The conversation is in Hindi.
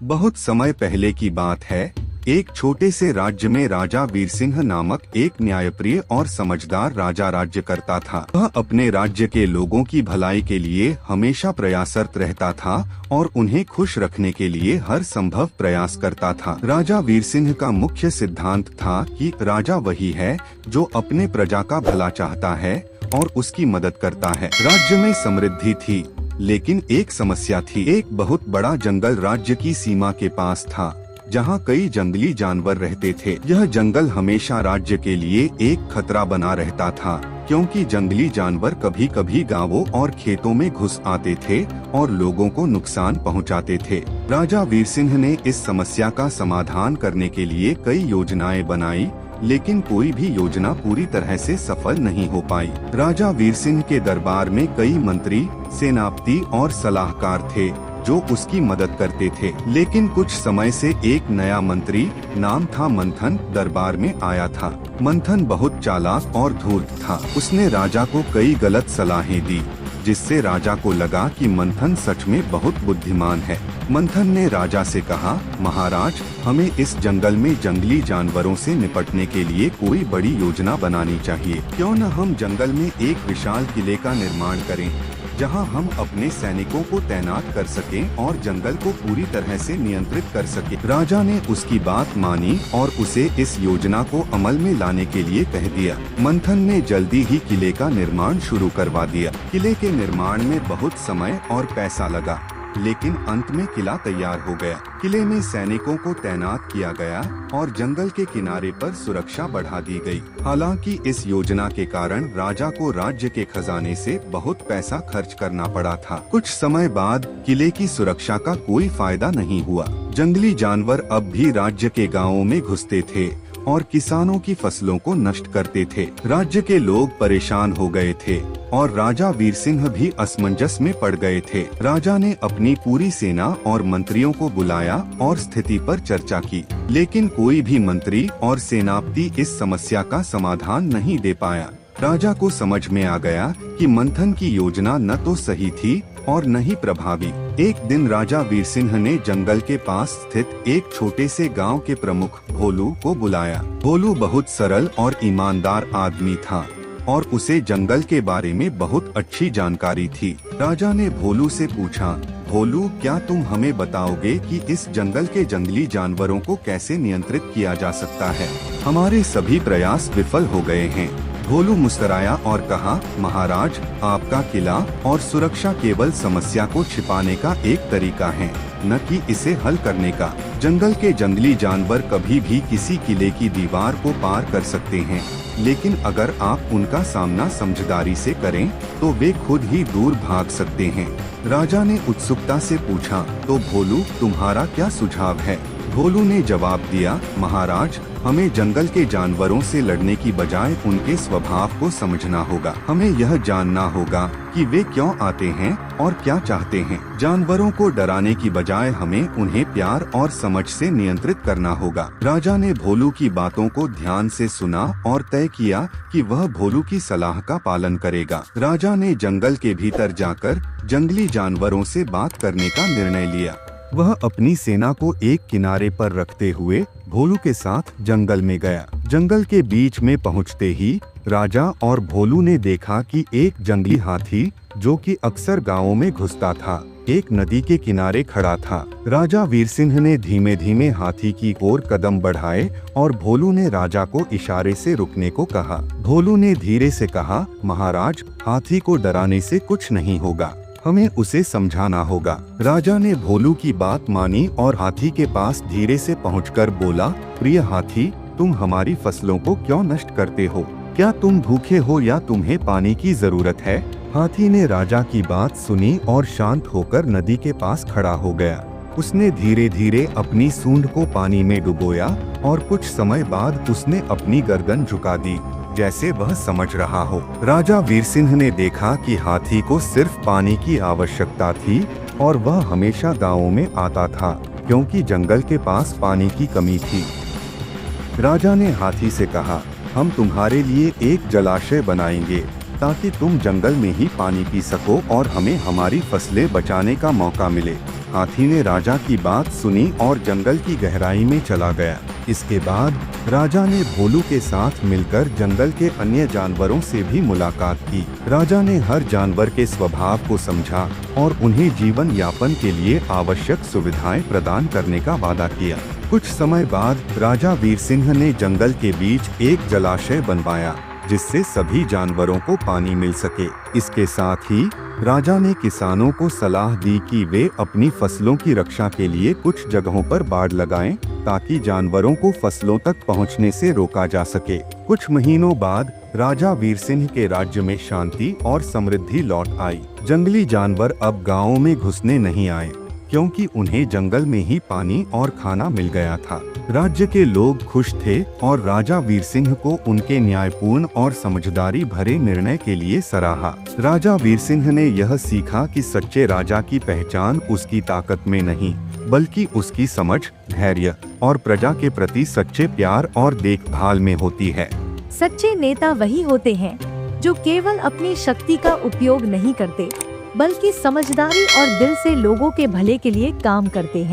बहुत समय पहले की बात है। एक छोटे से राज्य में राजा वीरसिंह नामक एक न्यायप्रिय और समझदार राजा राज्य करता था। वह अपने राज्य के लोगों की भलाई के लिए हमेशा प्रयासरत रहता था और उन्हें खुश रखने के लिए हर संभव प्रयास करता था। राजा वीरसिंह का मुख्य सिद्धांत था कि राजा वही है जो अपने प्रजा का भला चाहता है और उसकी मदद करता है। राज्य में समृद्धि थी, लेकिन एक समस्या थी। एक बहुत बड़ा जंगल राज्य की सीमा के पास था, जहाँ कई जंगली जानवर रहते थे। यह जंगल हमेशा राज्य के लिए एक खतरा बना रहता था, क्योंकि जंगली जानवर कभी कभी गांवों और खेतों में घुस आते थे और लोगों को नुकसान पहुंचाते थे। राजा वीरसिंह ने इस समस्या का समाधान करने के लिए कई योजनाएं बनाई, लेकिन कोई भी योजना पूरी तरह से सफल नहीं हो पाई। राजा वीरसिंह के दरबार में कई मंत्री, सेनापति और सलाहकार थे जो उसकी मदद करते थे। लेकिन कुछ समय से एक नया मंत्री, नाम था मंथन, दरबार में आया था। मंथन बहुत चालाक और धूर्त था। उसने राजा को कई गलत सलाहें दी, जिससे राजा को लगा कि मंथन सच में बहुत बुद्धिमान है। मंथन ने राजा से कहा, महाराज, हमें इस जंगल में जंगली जानवरों से निपटने के लिए कोई बड़ी योजना बनानी चाहिए। क्यों न हम जंगल में एक विशाल किले का निर्माण करें, जहां हम अपने सैनिकों को तैनात कर सकें और जंगल को पूरी तरह से नियंत्रित कर सकें। राजा ने उसकी बात मानी और उसे इस योजना को अमल में लाने के लिए कह दिया। मंथन ने जल्दी ही किले का निर्माण शुरू करवा दिया। किले के निर्माण में बहुत समय और पैसा लगा, लेकिन अंत में किला तैयार हो गया। किले में सैनिकों को तैनात किया गया और जंगल के किनारे पर सुरक्षा बढ़ा दी गई। हालांकि इस योजना के कारण राजा को राज्य के खजाने से बहुत पैसा खर्च करना पड़ा था। कुछ समय बाद किले की सुरक्षा का कोई फायदा नहीं हुआ। जंगली जानवर अब भी राज्य के गाँवों में घुसते थे और किसानों की फसलों को नष्ट करते थे। राज्य के लोग परेशान हो गए थे और राजा वीरसिंह भी असमंजस में पड़ गए थे। राजा ने अपनी पूरी सेना और मंत्रियों को बुलाया और स्थिति पर चर्चा की, लेकिन कोई भी मंत्री और सेनापति इस समस्या का समाधान नहीं दे पाया। राजा को समझ में आ गया कि मंथन की योजना न तो सही थी और न ही प्रभावी। एक दिन राजा वीरसिंह ने जंगल के पास स्थित एक छोटे से गांव के प्रमुख भोलू को बुलाया। भोलू बहुत सरल और ईमानदार आदमी था और उसे जंगल के बारे में बहुत अच्छी जानकारी थी। राजा ने भोलू से पूछा, भोलू, क्या तुम हमें बताओगे कि इस जंगल के जंगली जानवरों को कैसे नियंत्रित किया जा सकता है? हमारे सभी प्रयास विफल हो गए हैं। भोलू मुस्कुराया और कहा, महाराज, आपका किला और सुरक्षा केवल समस्या को छिपाने का एक तरीका है, न कि इसे हल करने का। जंगल के जंगली जानवर कभी भी किसी किले की दीवार को पार कर सकते हैं, लेकिन अगर आप उनका सामना समझदारी से करें तो वे खुद ही दूर भाग सकते हैं। राजा ने उत्सुकता से पूछा, तो भोलू, तुम्हारा क्या सुझाव है? भोलू ने जवाब दिया, महाराज, हमें जंगल के जानवरों से लड़ने की बजाय उनके स्वभाव को समझना होगा। हमें यह जानना होगा कि वे क्यों आते हैं और क्या चाहते हैं। जानवरों को डराने की बजाय हमें उन्हें प्यार और समझ से नियंत्रित करना होगा। राजा ने भोलू की बातों को ध्यान से सुना और तय किया कि वह भोलू की सलाह का पालन करेगा। राजा ने जंगल के भीतर जाकर जंगली जानवरों से बात करने का निर्णय लिया। वह अपनी सेना को एक किनारे पर रखते हुए भोलू के साथ जंगल में गया। जंगल के बीच में पहुंचते ही राजा और भोलू ने देखा कि एक जंगली हाथी, जो कि अक्सर गांवों में घुसता था, एक नदी के किनारे खड़ा था। राजा वीरसिंह ने धीमे धीमे हाथी की ओर कदम बढ़ाए और भोलू ने राजा को इशारे से रुकने को कहा। भोलू ने धीरे से कहा, महाराज, हाथी को डराने से कुछ नहीं होगा, हमें उसे समझाना होगा। राजा ने भोलू की बात मानी और हाथी के पास धीरे से पहुंचकर बोला, प्रिय हाथी, तुम हमारी फसलों को क्यों नष्ट करते हो? क्या तुम भूखे हो या तुम्हें पानी की जरूरत है? हाथी ने राजा की बात सुनी और शांत होकर नदी के पास खड़ा हो गया। उसने धीरे धीरे अपनी सूंड को पानी में डुबोया और कुछ समय बाद उसने अपनी गर्दन झुका दी, जैसे वह समझ रहा हो। राजा वीरसिंह ने देखा कि हाथी को सिर्फ पानी की आवश्यकता थी और वह हमेशा गांवों में आता था, क्योंकि जंगल के पास पानी की कमी थी। राजा ने हाथी से कहा, हम तुम्हारे लिए एक जलाशय बनाएंगे ताकि तुम जंगल में ही पानी पी सको और हमें हमारी फसलें बचाने का मौका मिले। हाथी ने राजा की बात सुनी और जंगल की गहराई में चला गया। इसके बाद राजा ने भोलू के साथ मिलकर जंगल के अन्य जानवरों से भी मुलाकात की। राजा ने हर जानवर के स्वभाव को समझा और उन्हें जीवन यापन के लिए आवश्यक सुविधाएं प्रदान करने का वादा किया। कुछ समय बाद राजा वीर सिंह ने जंगल के बीच एक जलाशय बनवाया, जिससे सभी जानवरों को पानी मिल सके। इसके साथ ही राजा ने किसानों को सलाह दी कि वे अपनी फसलों की रक्षा के लिए कुछ जगहों पर बाड़ लगाएं, ताकि जानवरों को फसलों तक पहुंचने से रोका जा सके। कुछ महीनों बाद राजा वीर सिंह के राज्य में शांति और समृद्धि लौट आई। जंगली जानवर अब गांवों में घुसने नहीं आए, क्योंकि उन्हें जंगल में ही पानी और खाना मिल गया था। राज्य के लोग खुश थे और राजा वीर सिंह को उनके न्यायपूर्ण और समझदारी भरे निर्णय के लिए सराहा। राजा वीर सिंह ने यह सीखा कि सच्चे राजा की पहचान उसकी ताकत में नहीं, बल्कि उसकी समझ, धैर्य और प्रजा के प्रति सच्चे प्यार और देखभाल में होती है। सच्चे नेता वही होते हैं जो केवल अपनी शक्ति का उपयोग नहीं करते, बल्कि समझदारी और दिल से लोगों के भले के लिए काम करते हैं।